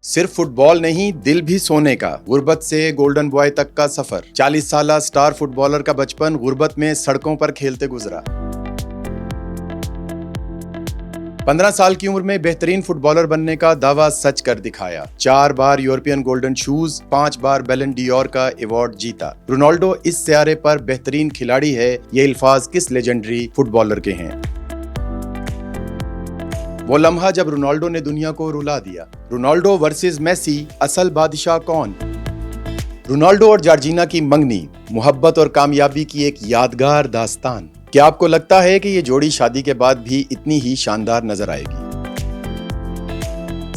सिर्फ फुटबॉल नहीं, दिल भी सोने का। गुर्बत से गोल्डन बॉय तक का सफर। 40 साला स्टार फुटबॉलर का बचपन गुर्बत में सड़कों पर खेलते गुजरा। 15 साल की उम्र में बेहतरीन फुटबॉलर बनने का दावा सच कर दिखाया। 4 बार यूरोपियन गोल्डन शूज, 5 बार बैलन डियोर का अवार्ड जीता। रोनाल्डो इस सियारे पर बेहतरीन खिलाड़ी है, ये अल्फाज किस लेजेंडरी फुटबॉलर के हैं? वो लम्हा जब रोनाल्डो ने दुनिया को रुला दिया। रोनाल्डो वर्सेस मेसी, असल बादशाह कौन? रोनाल्डो और जॉर्जिना की मंगनी, मोहब्बत और कामयाबी की एक यादगार दास्तान। क्या आपको लगता है कि ये जोड़ी शादी के बाद भी इतनी ही शानदार नजर आएगी?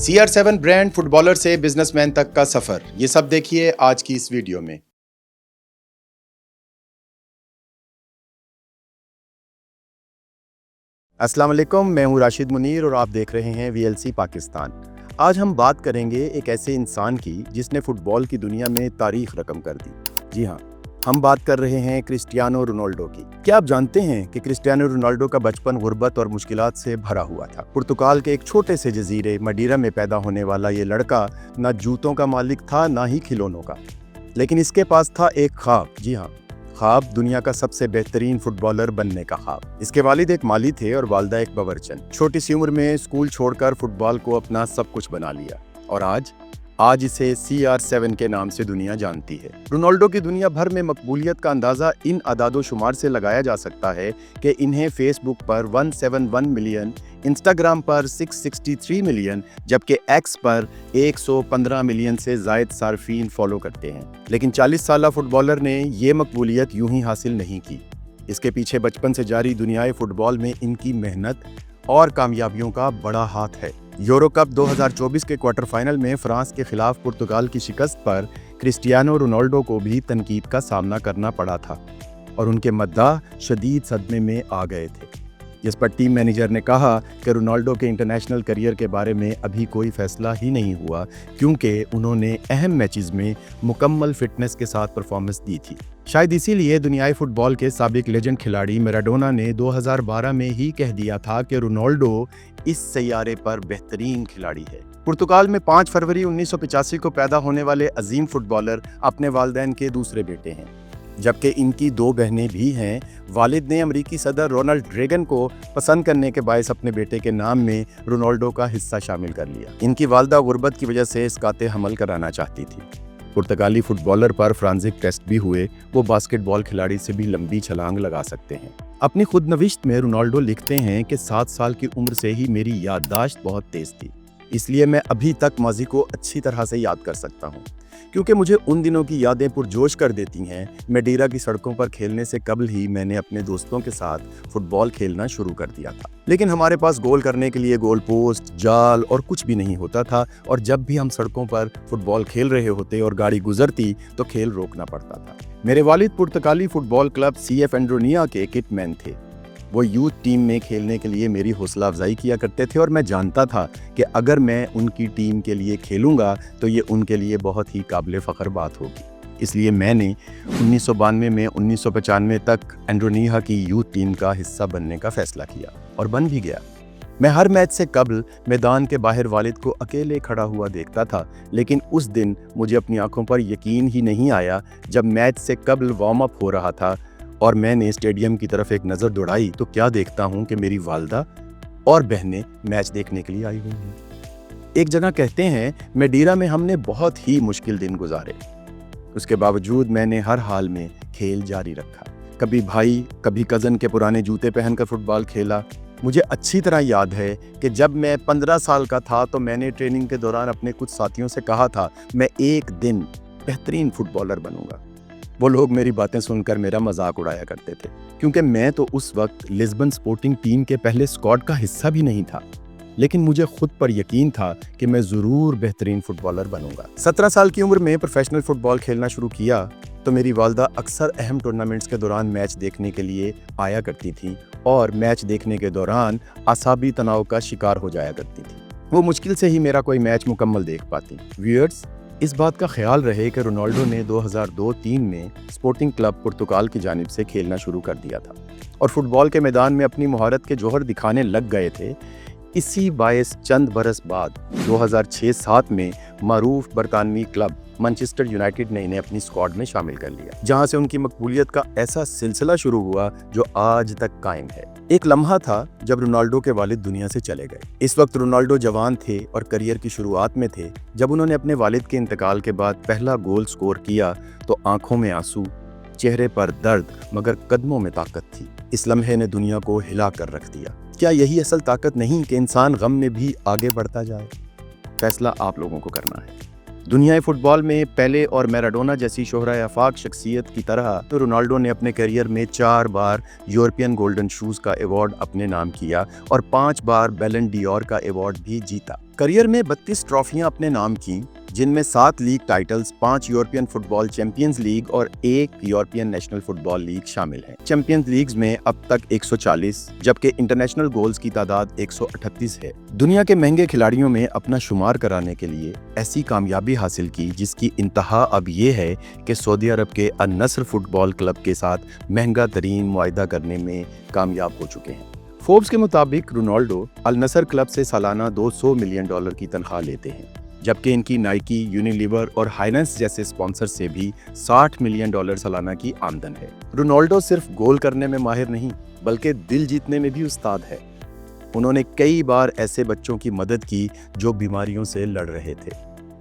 CR7 ब्रांड फुटबॉलर से बिजनेसमैन तक का सफर, ये सब देखिए आज की इस वीडियो में। अस्सलाम वालेकुम, मैं हूं राशिद मुनीर और आप देख रहे हैं VLC पाकिस्तान। आज हम बात करेंगे एक ऐसे इंसान की जिसने फुटबॉल की दुनिया में तारीख रकम कर दी। जी हाँ, हम बात कर रहे हैं क्रिस्टियानो रोनाल्डो की। क्या आप जानते हैं कि क्रिस्टियानो रोनाल्डो का बचपन गुर्बत और मुश्किलात से भरा हुआ था। पुर्तगाल के एक छोटे से जजीरे मडीरा में पैदा होने वाला ये लड़का ना जूतों का मालिक था ना ही खिलौनों का, लेकिन इसके पास था एक ख्वाब। जी हाँ, ख्वाब दुनिया का सबसे बेहतरीन फुटबॉलर बनने का ख्वाब। इसके वालिद एक माली थे और वालदा एक बवर्चन। छोटी सी उम्र में स्कूल छोड़कर फुटबॉल को अपना सब कुछ बना लिया और आज इसे CR7 के नाम से दुनिया जानती है। रोनाल्डो की दुनिया भर में मकबूलियत का अंदाजा इन अदादो शुमार से लगाया जा सकता है कि इन्हें फेसबुक पर 171 मिलियन, इंस्टाग्राम पर 663 मिलियन, जबकि एक्स पर 115 मिलियन से जायद सार्फिन फॉलो करते हैं। लेकिन 40 साला फुटबॉलर ने ये मकबूलियत यूं ही हासिल नहीं की। इसके पीछे बचपन से जारी दुनियाई फुटबॉल में इनकी मेहनत और कामयाबियों का बड़ा हाथ है। यूरो कप 2024 के क्वार्टर फाइनल में फ्रांस के खिलाफ पुर्तगाल की शिकस्त पर क्रिस्टियानो रोनाल्डो को भी तनकीद का सामना करना पड़ा था और उनके मद्दाह शदीद सदमे में आ गए थे, जिस पर टीम मैनेजर ने कहा कि रोनाल्डो के इंटरनेशनल करियर के बारे में अभी कोई फैसला ही नहीं हुआ क्योंकि उन्होंने अहम मैचेस में मुकम्मल फिटनेस के साथ परफॉर्मेंस दी थी। शायद इसीलिए दुनियाई फुटबॉल के साबिक लेजेंड खिलाड़ी मैराडोना ने 2012 में ही कह दिया था कि रोनाल्डो इस सैयारे पर बेहतरीन खिलाड़ी है। पुर्तगाल में 5 फरवरी 1985 को पैदा होने वाले अजीम फुटबॉलर अपने वालिदैन के दूसरे बेटे हैं, जबकि इनकी 2 बहनें भी हैं। वालिद ने अमेरिकी सदर रोनाल्ड रेगन को पसंद करने के बायस अपने बेटे के नाम में रोनाल्डो का हिस्सा शामिल कर लिया। इनकी वालदा गुर्बत की वजह से इसकाते हमल कराना चाहती थी। पुर्तगाली फुटबॉलर पर फ्रांजिक टेस्ट भी हुए, वो बास्केटबॉल खिलाड़ी से भी लंबी छलांग लगा सकते हैं। अपनी खुदनविश्त में रोनाल्डो लिखते हैं कि 7 साल की उम्र से ही मेरी याददाश्त बहुत तेज थी, इसलिए मैं अभी तक माजी को अच्छी तरह से याद कर सकता हूँ क्योंकि मुझे उन दिनों की यादें पुरजोश कर देती हैं। मडीरा की सड़कों पर खेलने से कबल ही मैंने अपने दोस्तों के साथ फुटबॉल खेलना शुरू कर दिया था, लेकिन हमारे पास गोल करने के लिए गोल पोस्ट, जाल और कुछ भी नहीं होता था और जब भी हम सड़कों पर फुटबॉल खेल रहे होते और गाड़ी गुजरती तो खेल रोकना पड़ता था। मेरे वालिद पुर्तगाली फुटबॉल क्लब CF एंड्रोनिया के किटमैन थे। वो यूथ टीम में खेलने के लिए मेरी हौसला अफजाई किया करते थे और मैं जानता था कि अगर मैं उनकी टीम के लिए खेलूंगा तो ये उनके लिए बहुत ही काबिल फ़ख्र बात होगी। इसलिए मैंने 1992 में 1995 तक एंड्रोनिया की यूथ टीम का हिस्सा बनने का फैसला किया और बन भी गया। मैं हर मैच से कबल मैदान के बाहर वालिद को अकेले खड़ा हुआ देखता था, लेकिन उस दिन मुझे अपनी आंखों पर यकीन ही नहीं आया जब मैच से कबल वार्म अप हो रहा था और मैंने स्टेडियम की तरफ एक नज़र दौड़ाई तो क्या देखता हूँ कि मेरी वालदा और बहनें मैच देखने के लिए आई हुई हैं। एक जगह कहते हैं मडीरा में हमने बहुत ही मुश्किल दिन गुजारे, उसके बावजूद मैंने हर हाल में खेल जारी रखा। कभी भाई, कभी कज़न के पुराने जूते पहनकर फुटबॉल खेला। मुझे अच्छी तरह याद है कि जब मैं 15 साल का था तो मैंने ट्रेनिंग के दौरान अपने कुछ साथियों से कहा था मैं एक दिन बेहतरीन फुटबॉलर बनूंगा। वो लोग मेरी बातें सुनकर मेरा मजाक उड़ाया करते थे क्योंकि मैं तो उस वक्त लिस्बन स्पोर्टिंग टीम के पहले स्क्वाड का हिस्सा भी नहीं था, लेकिन मुझे खुद पर यकीन था कि मैं ज़रूर बेहतरीन फुटबॉलर बनूंगा। 17 साल की उम्र में प्रोफेशनल फुटबॉल खेलना शुरू किया तो मेरी वालदा अक्सर अहम टूर्नामेंट्स के दौरान मैच देखने के लिए आया करती थी और मैच देखने के दौरान आसाबी तनाव का शिकार हो जाया करती थी। वो मुश्किल से ही मेरा कोई मैच मुकम्मल देख पाती। व्यूअर्स, इस बात का ख्याल रहे कि रोनाल्डो ने 2002-03 में स्पोर्टिंग क्लब पुर्तगाल की जानिब से खेलना शुरू कर दिया था और फुटबॉल के मैदान में अपनी महारत के जौहर दिखाने लग गए थे। इसी बायस चंद बरस बाद 2006-07 में मारूफ बरतानवी क्लब मैनचेस्टर यूनाइटेड ने इन्हें अपनी स्क्वाड में शामिल कर लिया, जहां से उनकी मकबूलियत का ऐसा सिलसिला शुरू हुआ जो आज तक कायम है। एक लम्हा था जब रोनाल्डो के वालिद दुनिया से चले गए। इस वक्त रोनाल्डो जवान थे और करियर की शुरुआत में थे। जब उन्होंने अपने वालिद के इंतकाल के बाद पहला गोल स्कोर किया तो आंखों में आंसू, चेहरे पर दर्द, मगर कदमों में ताकत थी। इस लम्हे ने दुनिया को हिला कर रख दिया। क्या यही असल ताकत नहीं कि इंसान गम में भी आगे बढ़ता जाए? फैसला आप लोगों को करना है। दुनियाई फुटबॉल में पेले और मैराडोना जैसी शोहरा आफाक शख्सियत की तरह तो रोनाल्डो ने अपने करियर में 4 बार यूरोपियन गोल्डन शूज का अवार्ड अपने नाम किया और 5 बार बैलन डियोर का अवार्ड भी जीता। करियर में 32 ट्रॉफियां अपने नाम की, जिनमें 7 league titles, 5 European football champions league और 1 यूरोपियन नेशनल फुटबॉल लीग शामिल है। चैंपियंस लीग्स में अब तक 140, जबकि इंटरनेशनल गोल्स की तादाद 138 है। दुनिया के महंगे खिलाड़ियों में अपना शुमार कराने के लिए ऐसी कामयाबी हासिल की जिसकी इंतहा अब ये है कि सऊदी अरब के अल नस्र फुटबॉल क्लब के साथ महंगा तरीन मुआहिदा करने में कामयाब हो चुके हैं। फोर्ब्स के मुताबिक रोनाल्डो अल नस्र क्लब से सालाना $200 मिलियन की तनख्वाह लेते हैं, जबकि इनकी नाइकी, यूनिलीवर और हाइनेंस जैसे स्पॉन्सर से भी $60 मिलियन सालाना की आमदन है। रोनाल्डो सिर्फ गोल करने में माहिर नहीं, बल्कि दिल जीतने में भी उस्ताद है। उन्होंने कई बार ऐसे बच्चों की मदद की जो बीमारियों से लड़ रहे थे।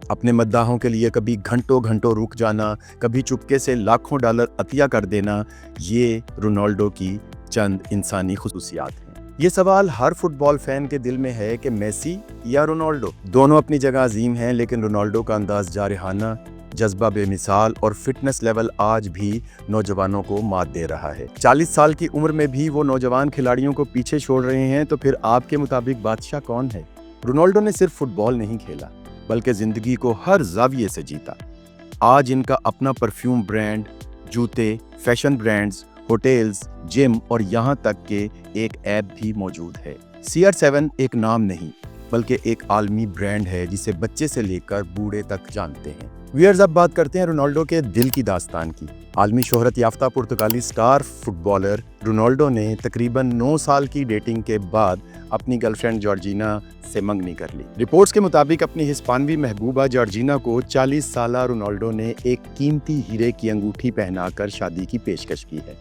अपने मद्दाहों के लिए कभी घंटों घंटों रुक जाना, कभी चुपके से लाखों डॉलर अतिया कर देना, ये रोनाल्डो की चंद इंसानी खुसूसियात हैं। ये सवाल हर फुटबॉल फैन के दिल में है कि मेसी या रोनाल्डो। दोनों अपनी जगह अजीम हैं, लेकिन रोनाल्डो का अंदाज जारहाना, जज्बा बेमिसाल और फिटनेस लेवल आज भी नौजवानों को मात दे रहा है। 40 साल की उम्र में भी वो नौजवान खिलाड़ियों को पीछे छोड़ रहे हैं, तो फिर आपके मुताबिक बादशाह कौन है? रोनाल्डो ने सिर्फ फुटबॉल नहीं खेला, बल्कि जिंदगी को हर जाविये से जीता। आज इनका अपना परफ्यूम ब्रांड, जूते, फैशन ब्रांड्स, होटल्स, जिम और यहाँ तक के एक ऐप भी मौजूद है। CR7 एक नाम नहीं, बल्कि एक आलमी ब्रांड है जिसे बच्चे से लेकर बूढ़े तक जानते हैं। व्यूअर्स, अब बात करते हैं रोनाल्डो के दिल की दास्तान की। आलमी शोहरत याफ्ता पुर्तगाली स्टार फुटबॉलर रोनाल्डो ने तकरीबन 9 साल की डेटिंग के बाद अपनी गर्लफ्रेंड जॉर्जिना से मंगनी कर ली। रिपोर्ट्स के मुताबिक अपनी हिस्पानवी महबूबा जॉर्जिना को 40 साला रोनाल्डो ने एक कीमती हीरे की अंगूठी पहनाकर शादी की पेशकश की है,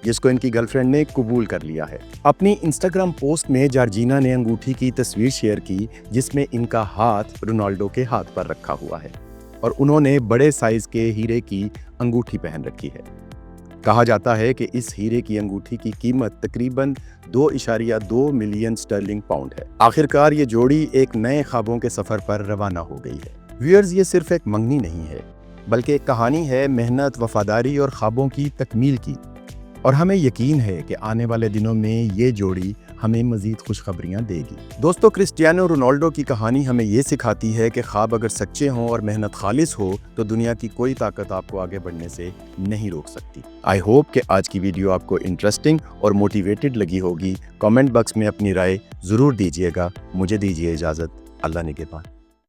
जिसको इनकी गर्लफ्रेंड ने कबूल कर लिया है। अपनी इंस्टाग्राम पोस्ट में जॉर्जिना ने अंगूठी की तस्वीर शेयर की, जिसमें इनका हाथ रोनाल्डो के हाथ पर रखा हुआ है और उन्होंने बड़े साइज के हीरे की अंगूठी पहन रखी है। कहा जाता है कि इस हीरे की अंगूठी की कीमत तकरीबन 2.2 मिलियन स्टर्लिंग पाउंड है। आखिरकार ये जोड़ी एक नए ख्वाबों के सफर पर रवाना हो गई है। व्यूअर्स, ये सिर्फ एक मंगनी नहीं है, बल्कि एक कहानी है मेहनत, वफादारी और ख्वाबों की तकमील की। और हमें यकीन है कि आने वाले दिनों में ये जोड़ी हमें मजीद खुशखबरियां देगी। दोस्तों, क्रिस्टियानो रोनाल्डो की कहानी हमें ये सिखाती है कि ख्वाब अगर सच्चे हों और मेहनत खालिस हो तो दुनिया की कोई ताकत आपको आगे बढ़ने से नहीं रोक सकती। आई होप कि आज की वीडियो आपको इंटरेस्टिंग और मोटिवेटेड लगी होगी। कमेंट बॉक्स में अपनी राय ज़रूर दीजिएगा। मुझे दीजिए इजाज़त। अल्लाह निगहबान।